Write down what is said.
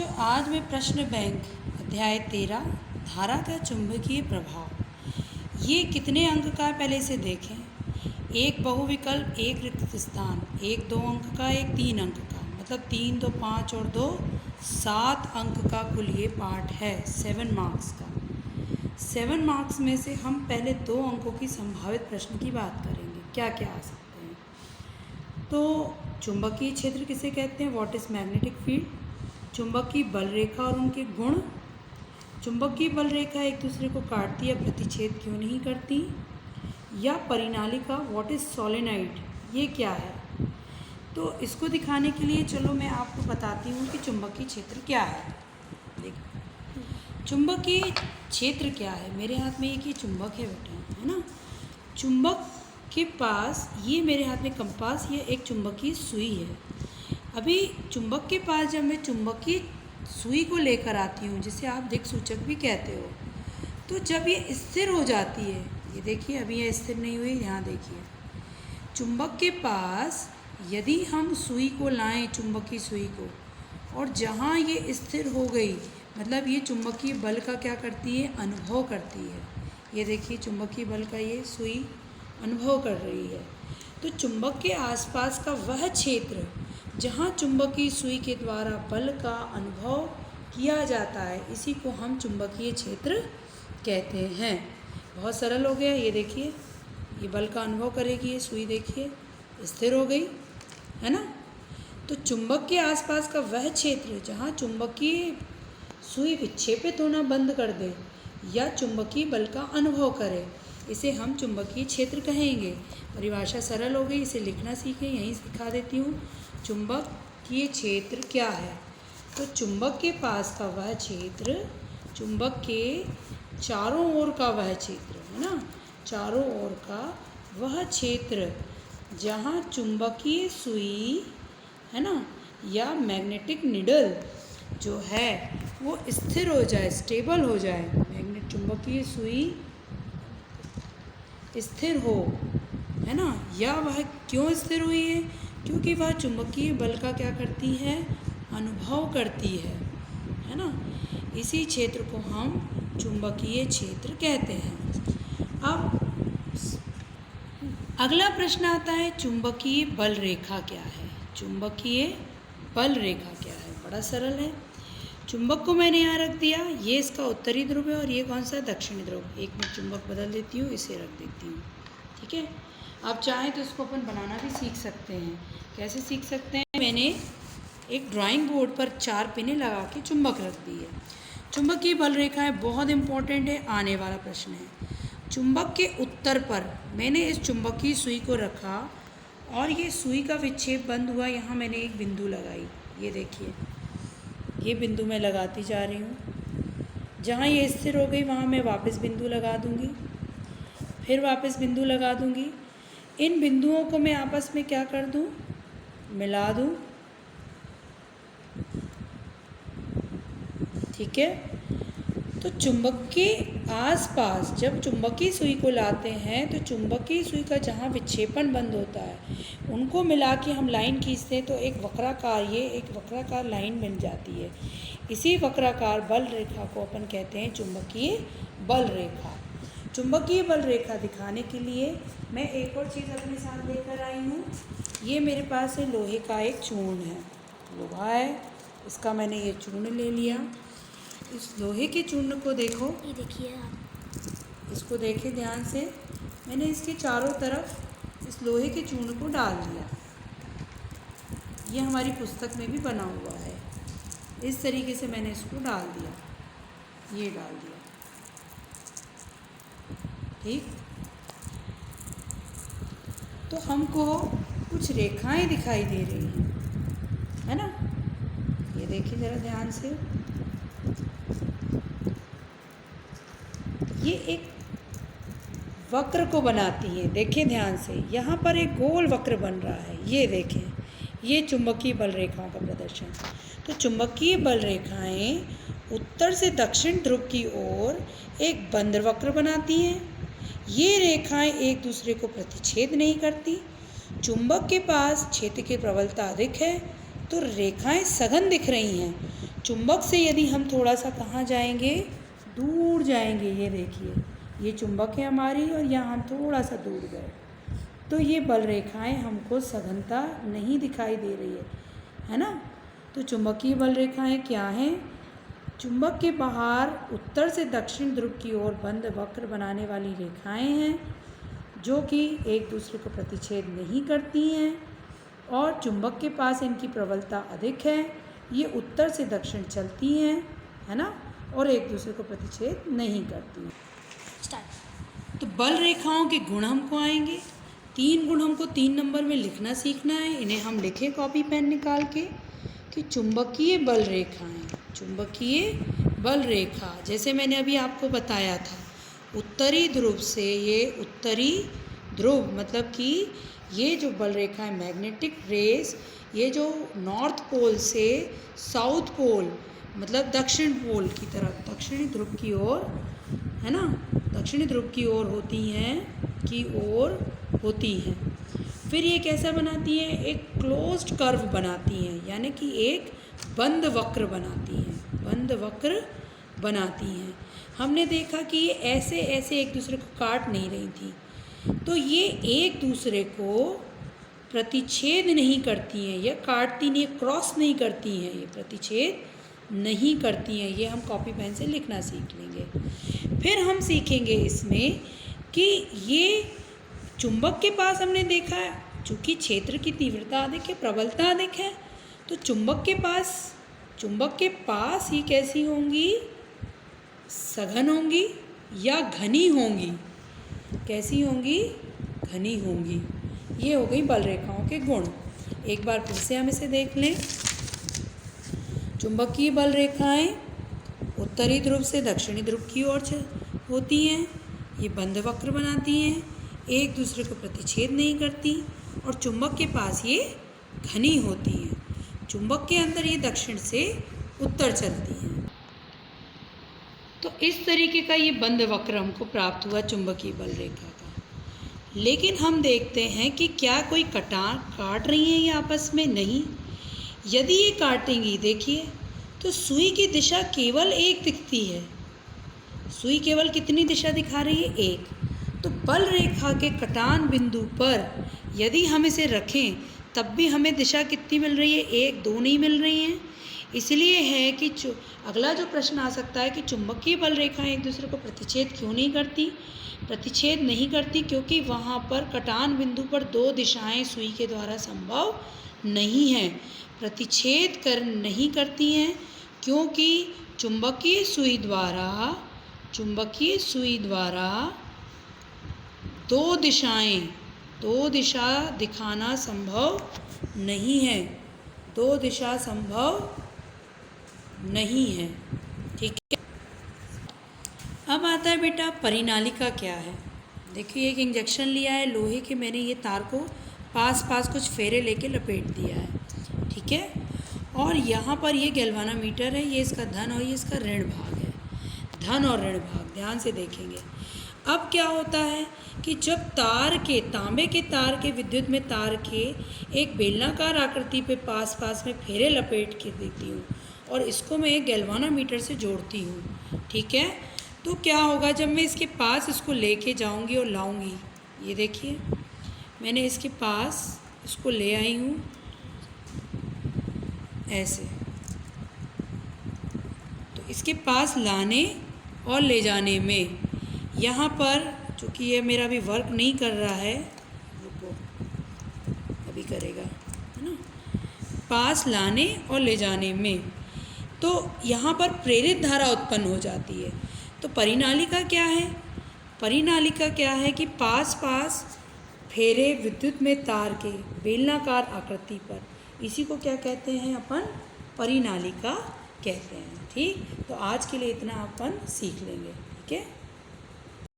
बच्चों, आज मैं प्रश्न बैंक अध्याय 13 धारा का चुंबकीय प्रभाव ये कितने अंक का है पहले इसे देखें। एक बहुविकल्प, एक रिक्त स्थान, एक 2 अंक का, एक 3 अंक का, मतलब 3 2 5 और 2 7 अंक का कुल ये पार्ट है 7 मार्क्स का। 7 मार्क्स में से हम पहले 2 अंकों की संभावित प्रश्न की बात करेंगे, क्या क्या आ सकते हैं। तो चुंबकीय क्षेत्र किसे कहते हैं, व्हाट इज़ मैग्नेटिक फील्ड, चुंबकीय बल रेखा और उनके गुण, चुंबकीय बल रेखा एक दूसरे को काटती या प्रतिच्छेद क्यों नहीं करती, या परिनालिका, व्हाट इज़ सोलेनॉइड, ये क्या है। तो इसको दिखाने के लिए चलो मैं आपको बताती हूँ कि चुंबकीय क्षेत्र क्या है। देखिए चुंबकीय क्षेत्र क्या है। मेरे हाथ में एक ही चुंबक है बेटा, है ना। चुंबक के पास ये मेरे हाथ में कंपास, ये एक चुंबकीय सुई है। अभी चुंबक के पास जब मैं चुंबकीय सुई को लेकर आती हूँ, जिसे आप दिक्सूचक भी कहते हो, तो जब ये स्थिर हो जाती है, ये देखिए अभी ये स्थिर नहीं हुई, यहाँ देखिए चुंबक के पास यदि हम सुई को लाएं, चुंबकीय सुई को, और जहाँ ये स्थिर हो गई, मतलब ये चुंबकीय बल का क्या करती है, अनुभव करती है। ये देखिए चुंबकीय बल का ये सुई अनुभव कर रही है। तो चुंबक के आसपास का वह क्षेत्र जहाँ चुंबकीय सुई के द्वारा बल का अनुभव किया जाता है, इसी को हम चुंबकीय क्षेत्र कहते हैं। बहुत सरल हो गया। ये देखिए ये बल का अनुभव करेगी, ये सुई देखिए स्थिर हो गई, है ना। तो चुंबक के आसपास का वह क्षेत्र जहाँ चुंबकीय सुई विक्षेपित होना बंद कर दे या चुंबकीय बल का अनुभव करे, इसे हम चुंबकीय क्षेत्र कहेंगे। परिभाषा सरल हो गई, इसे लिखना सीखें, यहीं सिखा देती हूँ। चुंबकीय क्षेत्र क्या है, तो चुंबक के पास का वह क्षेत्र, चुंबक के चारों ओर का वह क्षेत्र, है ना, चारों ओर का वह क्षेत्र जहाँ चुंबकीय सुई, है ना, या मैग्नेटिक निडल जो है वो स्थिर हो जाए, स्टेबल हो जाए। मैग्नेट चुंबकीय सुई स्थिर हो, है ना, या वह क्यों स्थिर हुई है, क्योंकि वह चुंबकीय बल का क्या करती है, अनुभव करती है ना। इसी क्षेत्र को हम चुंबकीय क्षेत्र कहते हैं। अब अगला प्रश्न आता है, चुंबकीय बल रेखा क्या है। चुंबकीय बल रेखा क्या है, बड़ा सरल है। चुंबक को मैंने यहाँ रख दिया, ये इसका उत्तरी ध्रुव है और ये कौन सा है, दक्षिणी ध्रुव। एक मैं चुंबक बदल देती हूँ, इसे रख देती हूँ, ठीक है। आप चाहें तो इसको अपन बनाना भी सीख सकते हैं। कैसे सीख सकते हैं, मैंने एक ड्राइंग बोर्ड पर 4 पिनें लगा के चुंबक रख दी है। चुंबकीय बल रेखाएँ बहुत इंपॉर्टेंट है, आने वाला प्रश्न है। चुंबक के उत्तर पर मैंने इस चुंबकीय सुई को रखा और ये सुई का विक्षेप बंद हुआ, यहाँ मैंने एक बिंदु लगाई, ये देखिए ये बिंदु मैं लगाती जा रही हूँ। जहाँ ये स्थिर हो गई वहाँ मैं वापस बिंदु लगा दूँगी, फिर वापस बिंदु लगा दूँगी। इन बिंदुओं को मैं आपस में क्या कर दूँ, मिला दूँ, ठीक है। तो चुंबक के आसपास जब चुंबकीय सुई को लाते हैं तो चुंबकीय सुई का जहाँ विक्षेपण बंद होता है उनको मिला के हम लाइन खींचते हैं, तो एक वक्राकार, ये एक वक्राकार लाइन बन जाती है। इसी वक्राकार बल रेखा को अपन कहते हैं चुंबकीय बल रेखा। चुंबकीय बल रेखा दिखाने के लिए मैं एक और चीज़ अपने साथ लेकर आई हूँ। ये मेरे पास है लोहे का एक चूर्ण है, लोहा है, इसका मैंने ये चूर्ण ले लिया। इस लोहे के चूर्ण को देखो, ये देखिए आप, इसको देखें ध्यान से। मैंने इसके चारों तरफ इस लोहे के चूर्ण को डाल दिया। ये हमारी पुस्तक में भी बना हुआ है। इस तरीके से मैंने इसको डाल दिया, ये डाल दिया, ठीक। तो हमको कुछ रेखाएं दिखाई दे रही हैं, है ना। ये देखिए ज़रा ध्यान से, ये एक वक्र को बनाती है। देखें ध्यान से, यहाँ पर एक गोल वक्र बन रहा है, ये देखें, ये चुंबकीय बल रेखाओं का प्रदर्शन। तो चुंबकीय बल रेखाएं उत्तर से दक्षिण ध्रुव की ओर एक बंद वक्र बनाती हैं। ये रेखाएं एक दूसरे को प्रतिच्छेद नहीं करती। चुंबक के पास क्षेत्र की प्रबलता अधिक है तो रेखाएं सघन दिख रही हैं। चुंबक से यदि हम थोड़ा सा कहाँ जाएंगे, दूर जाएंगे, ये देखिए ये चुंबक है हमारी और यहाँ हम थोड़ा सा दूर गए, तो ये बल रेखाएं हमको सघनता नहीं दिखाई दे रही है ना। तो चुंबकीय बल रेखाएं क्या हैं? चुंबक के बाहर उत्तर से दक्षिण ध्रुव की ओर बंद वक्र बनाने वाली रेखाएं हैं जो कि एक दूसरे को प्रतिच्छेद नहीं करती हैं और चुंबक के पास इनकी प्रबलता अधिक है। ये उत्तर से दक्षिण चलती हैं, है ना, और एक दूसरे को प्रतिच्छेद नहीं करती हैं। तो बल रेखाओं के गुण हमको आएंगे। 3 गुण हमको 3 नंबर में लिखना सीखना है। इन्हें हम लिखें कॉपी पेन निकाल के कि चुंबकीय बल रेखाएं, चुंबकीय बल रेखा, जैसे मैंने अभी आपको बताया था, उत्तरी ध्रुव से, ये उत्तरी ध्रुव मतलब कि ये जो बल रेखा है मैग्नेटिक रेस, ये जो नॉर्थ पोल से साउथ पोल मतलब दक्षिण पोल की तरफ, दक्षिणी ध्रुव की ओर, है ना, दक्षिणी ध्रुव की ओर होती हैं, फिर ये कैसा बनाती हैं? एक क्लोज्ड कर्व बनाती हैं, यानी कि एक बंद वक्र बनाती हैं, बंद वक्र बनाती हैं। हमने देखा कि ये ऐसे ऐसे एक दूसरे को काट नहीं रही थी, तो ये एक दूसरे को प्रतिच्छेद नहीं करती हैं, या काटती नहीं, क्रॉस नहीं करती हैं, ये प्रतिच्छेद नहीं करती हैं। ये हम कॉपी पेन से लिखना सीख लेंगे। फिर हम सीखेंगे इसमें कि ये चुंबक के पास हमने देखा है चूँकि क्षेत्र की तीव्रता अधिक है, प्रबलता अधिक है, तो चुंबक के पास ही कैसी होंगी? सघन होंगी या घनी होंगी? कैसी होंगी? घनी होंगी। ये हो गई बल रेखाओं के गुण। एक बार फिर से हम इसे देख लें। चुंबकीय बल रेखाएं उत्तरी ध्रुव से दक्षिणी ध्रुव की ओर होती हैं, ये बंद वक्र बनाती हैं, एक दूसरे को प्रतिच्छेद नहीं करती, और चुंबक के पास ये घनी होती हैं। चुंबक के अंदर ये दक्षिण से उत्तर चलती हैं। तो इस तरीके का ये बंद वक्र हमको प्राप्त हुआ चुंबकीय बल रेखा का। लेकिन हम देखते हैं कि क्या कोई काट रही हैं ये आपस में? नहीं। यदि ये काटेंगी, देखिए, तो सुई की दिशा केवल एक दिखती है। सुई केवल कितनी दिशा दिखा रही है? एक। तो बल रेखा के कटान बिंदु पर यदि हम इसे रखें तब भी हमें दिशा कितनी मिल रही है? 1, 2 नहीं मिल रही हैं। इसलिए है कि अगला जो प्रश्न आ सकता है कि चुंबकीय बल रेखाएं एक दूसरे को प्रतिच्छेद क्यों नहीं करती? प्रतिच्छेद नहीं करती क्योंकि वहाँ पर कटान बिंदु पर 2 दिशाएं सुई के द्वारा संभव नहीं हैं। प्रतिच्छेद नहीं करती हैं क्योंकि चुंबकीय सुई द्वारा 2 दिशा दिखाना संभव नहीं है। 2 दिशा संभव नहीं है। ठीक है। अब आता है बेटा परिनालिका क्या है। देखिए एक इंजेक्शन लिया है लोहे के, मैंने ये तार को पास कुछ फेरे लेके लपेट दिया है, ठीक है। और यहाँ पर ये गैल्वानोमीटर है, ये इसका धन और ये इसका ऋण भाग है। धन और ऋण भाग ध्यान से देखेंगे। अब क्या होता है कि जब तांबे के तार के विद्युत में तार के एक बेलनाकार आकृति पे पास में फेरे लपेट के देती हूँ और इसको मैं एक गैल्वानोमीटर से जोड़ती हूँ, ठीक है। तो क्या होगा जब मैं इसके पास इसको लेके जाऊँगी और लाऊँगी, ये देखिए मैंने इसके पास इसको ले आई हूँ ऐसे। तो इसके पास लाने और ले जाने में यहाँ पर चूँकि ये मेरा अभी वर्क नहीं कर रहा है, रुको अभी करेगा, है ना। पास लाने और ले जाने में तो यहाँ पर प्रेरित धारा उत्पन्न हो जाती है। तो परिनालिका क्या है? परिनालिका क्या है कि पास फेरे विद्युत में तार के बेलनाकार आकृति पर, इसी को क्या कहते हैं अपन? परिनालिका कहते हैं। ठीक, तो आज के लिए इतना अपन सीख लेंगे, ठीक है।